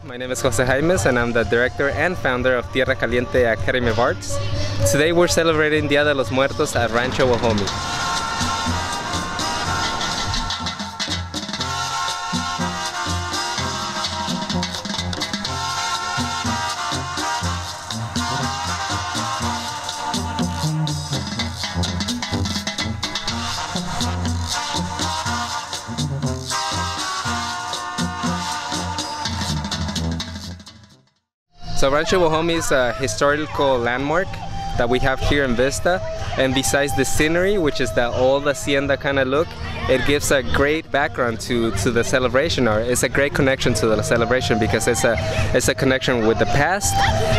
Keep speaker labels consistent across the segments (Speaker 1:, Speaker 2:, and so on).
Speaker 1: My name is Jose Jaimes and I'm the director and founder of Tierra Caliente Academy of Arts. Today we're celebrating Dia de los Muertos at Rancho Guajome. So Rancho Guajome is a historical landmark that we have here in Vista, and besides the scenery, which is the old hacienda kind of look, it gives a great background to the celebration, or it's a great connection to the celebration because it's a connection with the past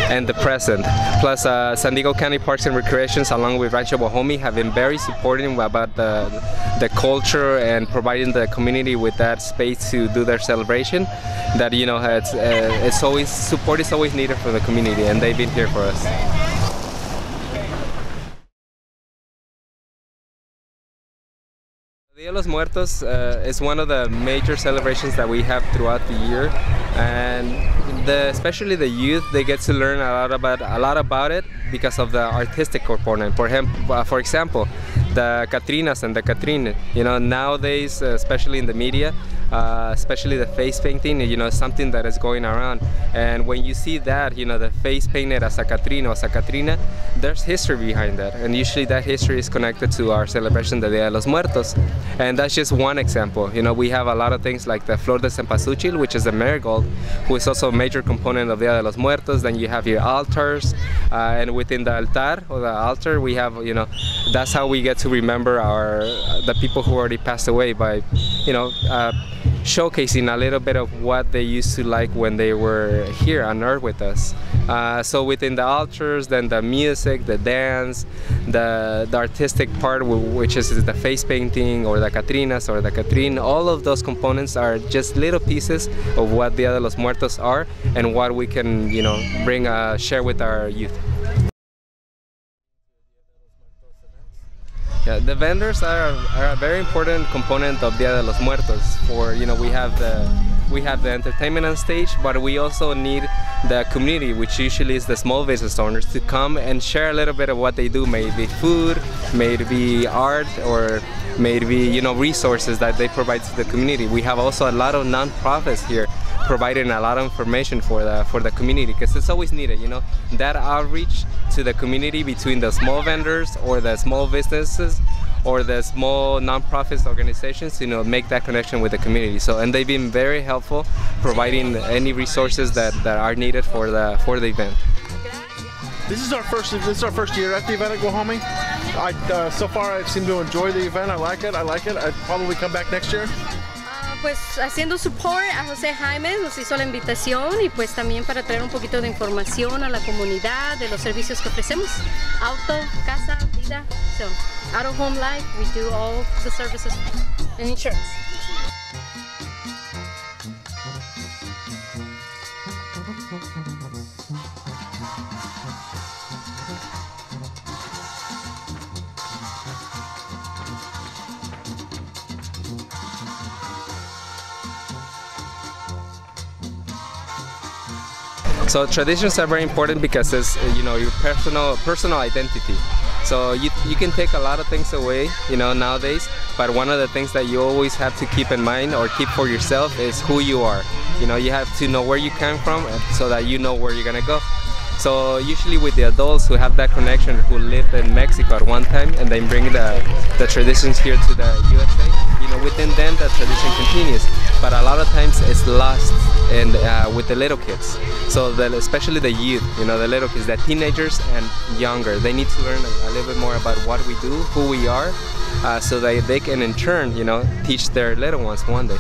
Speaker 1: and the present. Plus San Diego County Parks and Recreations along with Rancho Guajome have been very supportive about the culture and providing the community with that space to do their celebration. That, you know, it's always, support is always needed from the community, and they've been here for us. Dia de los Muertos is one of the major celebrations that we have throughout the year, and especially the youth, they get to learn a lot about it because of the artistic component. For example, the Catrinas and the Catrine. You know, nowadays, especially in the media, especially the face painting, you know, something that is going around. And when you see that, you know, the face painted as a Catrina or as a Catrina, there's history behind that. And usually that history is connected to our celebration, the Dia de los Muertos. And that's just one example. You know, we have a lot of things like the Flor de Cempasúchil, which is a marigold, who is also a major component of Dia de los Muertos. Then you have your altars, and within the altar, or the altar, we have, you know, that's how we get to remember the people who already passed away by, you know, showcasing a little bit of what they used to like when they were here on earth with us. So within the altars, then the music, the dance, the artistic part, which is the face painting or the Catrinas or the Catrine, all of those components are just little pieces of what Dia de los Muertos are and what we can, you know, share with our youth. Yeah, the vendors are a very important component of Dia de los Muertos. For, you know, we have the entertainment on stage, but we also need the community, which usually is the small business owners, to come and share a little bit of what they do. May it be food, may it be art, or may it be, you know, resources that they provide to the community. We have also a lot of non-profits here providing a lot of information for the community, because it's always needed, you know, that outreach to the community between the small vendors or the small businesses or the small non-profits organizations, you know, make that connection with the community. So, and they've been very helpful providing any resources that are needed for the event.
Speaker 2: This is our first year at the event at Guajome. So far I seem to enjoy the event. I like it. I'd probably come back next year.
Speaker 3: Pues haciendo support a José Jaimes nos hizo la invitación, y pues también para traer un poquito de información a la comunidad de los servicios que ofrecemos: auto, casa, vida. So, out of home life, we do all the services and insurance.
Speaker 1: So traditions are very important because it's, you know, your personal identity. So you can take a lot of things away, you know, nowadays, but one of the things that you always have to keep in mind or keep for yourself is who you are. You know, you have to know where you came from so that you know where you're gonna go. So usually with the adults who have that connection, who lived in Mexico at one time and then bring the traditions here to the USA, you know, within them the tradition continues. But a lot of times it's lost and with the little kids. So especially the youth, you know, the little kids, the teenagers and younger, they need to learn a little bit more about what we do, who we are, so that they can in turn, you know, teach their little ones one day.